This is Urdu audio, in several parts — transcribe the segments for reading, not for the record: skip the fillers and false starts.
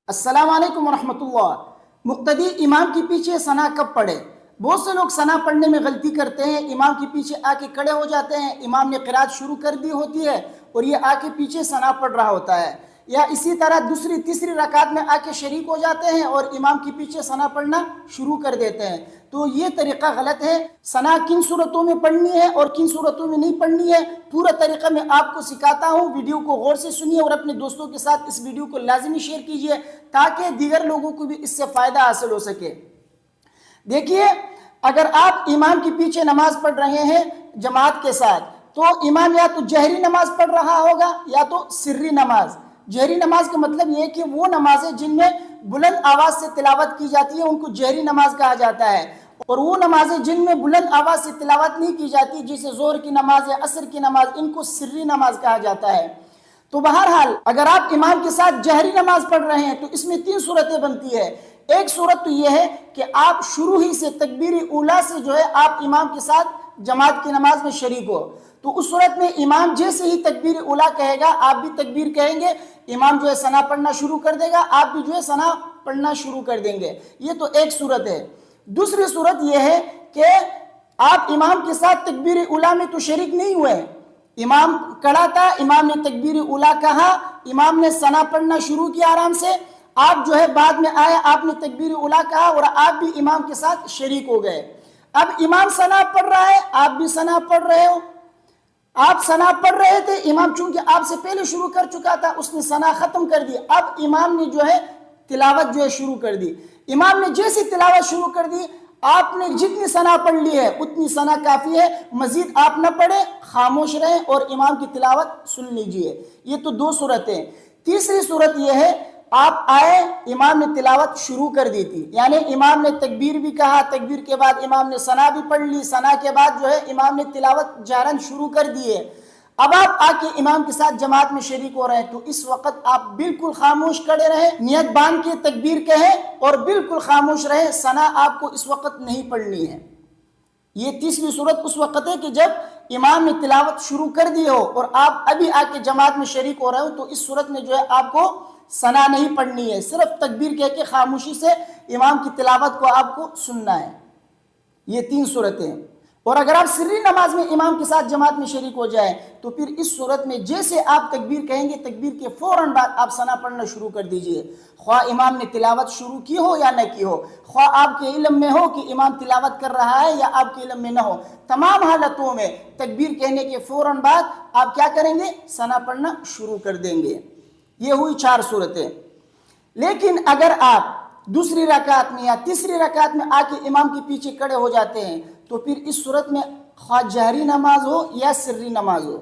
السلام علیکم ورحمۃ اللہ۔ مقتدی امام کے پیچھے ثنا کب پڑھے؟ بہت سے لوگ ثنا پڑھنے میں غلطی کرتے ہیں، امام کے پیچھے آ کے کھڑے ہو جاتے ہیں، امام نے قرات شروع کر دی ہوتی ہے اور یہ آ کے پیچھے ثنا پڑھ رہا ہوتا ہے، یا اسی طرح دوسری تیسری رکعت میں آ کے شریک ہو جاتے ہیں اور امام کے پیچھے ثنا پڑھنا شروع کر دیتے ہیں۔ تو یہ طریقہ غلط ہے۔ ثنا کن صورتوں میں پڑھنی ہے اور کن صورتوں میں نہیں پڑھنی ہے، پورا طریقہ میں آپ کو سکھاتا ہوں۔ ویڈیو کو غور سے سنیے اور اپنے دوستوں کے ساتھ اس ویڈیو کو لازمی شیئر کیجیے تاکہ دیگر لوگوں کو بھی اس سے فائدہ حاصل ہو سکے۔ دیکھیے، اگر آپ امام کے پیچھے نماز پڑھ رہے ہیں جماعت کے ساتھ، تو امام یا تو جہری نماز پڑھ رہا ہوگا یا تو سری نماز۔ جہری نماز کا مطلب یہ ہے کہ وہ نمازیں جن میں بلند آواز سے تلاوت کی جاتی ہے ان کو جہری نماز کہا جاتا ہے، اور وہ نمازیں جن میں بلند آواز سے تلاوت نہیں کی جاتی جیسے ظہر کی نماز یا عصر کی نماز، ان کو سری نماز کہا جاتا ہے۔ تو بہرحال اگر آپ امام کے ساتھ جہری نماز پڑھ رہے ہیں تو اس میں تین صورتیں بنتی ہے۔ ایک صورت تو یہ ہے کہ آپ شروع ہی سے تکبیر اولیٰ سے جو ہے آپ امام کے ساتھ جماعت کی نماز میں شریک ہو، تو اس صورت میں امام جیسے ہی تکبیر اولیٰ کہے گا آپ بھی تکبیر کہیں گے، امام جو ہے ثنا پڑھنا شروع کر دے گا، آپ بھی جو ہے ثنا پڑھنا شروع کر دیں گے۔ یہ تو ایک صورت ہے۔ دوسری صورت یہ ہے کہ آپ امام کے ساتھ تکبیر اولیٰ میں تو شریک نہیں ہوئے، امام کھڑا تھا، امام نے تکبیر اولیٰ کہا، امام نے ثنا پڑھنا شروع کیا آرام سے، آپ جو ہے بعد میں آئے، آپ نے تکبیر اولیٰ کہا اور آپ بھی امام کے ساتھ شریک ہو گئے۔ اب امام ثنا پڑھ رہا ہے، آپ بھی ثنا پڑھ رہے ہو، آپ ثنا پڑھ رہے تھے، امام چونکہ آپ سے پہلے شروع کر چکا تھا، اس نے ثنا ختم کر دی، اب امام نے جو ہے تلاوت جو ہے شروع کر دی۔ امام نے جیسی تلاوت شروع کر دی، آپ نے جتنی ثنا پڑھ لی ہے اتنی ثنا کافی ہے، مزید آپ نہ پڑھیں، خاموش رہیں اور امام کی تلاوت سن لیجئے۔ یہ تو دو صورتیں۔ تیسری صورت یہ ہے، آپ آئے، امام نے تلاوت شروع کر دی تھی، یعنی امام نے تکبیر بھی کہا، تکبیر کے بعد امام نے ثنا بھی پڑھ لی، ثنا کے بعد جو ہے امام نے تلاوت جہراً شروع کر دی ہے، اب آپ آ کے امام کے ساتھ جماعت میں شریک ہو رہے ہیں، تو اس وقت آپ بالکل خاموش کھڑے رہیں، نیت باندھ کے تکبیر کہیں اور بالکل خاموش رہیں، ثنا آپ کو اس وقت نہیں پڑھنی ہے۔ یہ تیسری صورت اس وقت ہے کہ جب امام نے تلاوت شروع کر دی ہو اور آپ ابھی آ کے جماعت میں شریک ہو رہے ہو، تو اس صورت میں جو ہے آپ کو ثنا نہیں پڑھنی ہے، صرف تکبیر کہہ کے خاموشی سے امام کی تلاوت کو آپ کو سننا ہے۔ یہ تین صورتیں۔ اور اگر آپ سری نماز میں امام کے ساتھ جماعت میں شریک ہو جائیں تو پھر اس صورت میں جیسے آپ تکبیر کہیں گے، تکبیر کے فوراً بعد آپ ثنا پڑھنا شروع کر دیجئے، خواہ امام نے تلاوت شروع کی ہو یا نہ کی ہو، خواہ آپ کے علم میں ہو کہ امام تلاوت کر رہا ہے یا آپ کے علم میں نہ ہو، تمام حالتوں میں تکبیر کہنے کے فوراً بعد آپ کیا کریں گے؟ ثنا پڑھنا شروع کر دیں گے۔ یہ ہوئی چار صورتیں۔ لیکن اگر آپ دوسری رکعت میں یا تیسری رکعت میں آ کے امام کے پیچھے کھڑے ہو جاتے ہیں تو پھر اس صورت میں خواہ جہری نماز ہو یا سری نماز ہو،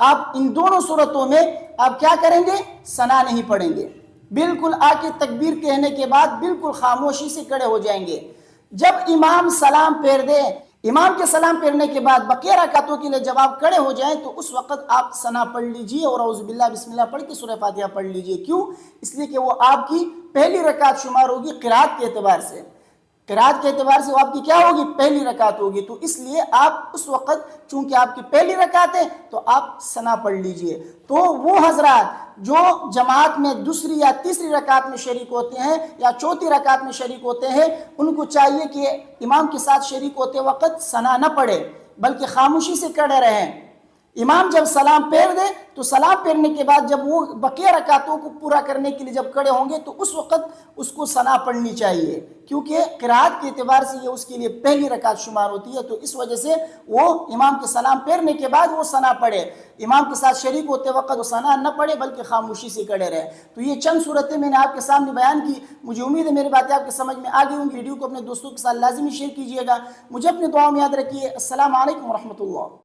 آپ ان دونوں صورتوں میں آپ کیا کریں گے؟ ثنا نہیں پڑھیں گے، بالکل آ کے تکبیر کہنے کے بعد بالکل خاموشی سے کھڑے ہو جائیں گے۔ جب امام سلام پھیر دے، امام کے سلام پھیرنے کے بعد بقیہ رکعتوں کے لیے جب آپ کھڑے ہو جائیں تو اس وقت آپ ثنا پڑھ لیجئے اور اعوذ باللہ بسم اللہ پڑھ کے سورہ فاتحہ پڑھ لیجئے۔ کیوں؟ اس لیے کہ وہ آپ کی پہلی رکعت شمار ہوگی قرات کے اعتبار سے، قرات کے اعتبار سے وہ آپ کی کیا ہوگی؟ پہلی رکعت ہوگی، تو اس لیے آپ اس وقت چونکہ آپ کی پہلی رکعت ہے تو آپ ثنا پڑھ لیجئے۔ تو وہ حضرات جو جماعت میں دوسری یا تیسری رکعت میں شریک ہوتے ہیں یا چوتھی رکعت میں شریک ہوتے ہیں، ان کو چاہیے کہ امام کے ساتھ شریک ہوتے وقت ثنا نہ پڑھے بلکہ خاموشی سے کھڑے رہیں۔ امام جب سلام پھیر دے تو سلام پھیرنے کے بعد جب وہ بقیہ رکعتوں کو پورا کرنے کے لیے جب کھڑے ہوں گے تو اس وقت اس کو ثنا پڑھنی چاہیے، کیونکہ قرات کے اعتبار سے یہ اس کے لیے پہلی رکعت شمار ہوتی ہے، تو اس وجہ سے وہ امام کے سلام پھیرنے کے بعد وہ ثنا پڑھے، امام کے ساتھ شریک ہوتے وقت وہ ثنا نہ پڑھے بلکہ خاموشی سے کھڑے رہے۔ تو یہ چند صورتیں میں نے آپ کے سامنے بیان کی، مجھے امید ہے میری باتیں آپ کے سمجھ میں آ گئی ہوں گی۔ ویڈیو کو اپنے دوستوں کے ساتھ لازمی شیئر کیجیے گا، مجھے اپنے دعاؤں میں یاد رکھیے۔ السلام علیکم ورحمۃ اللہ۔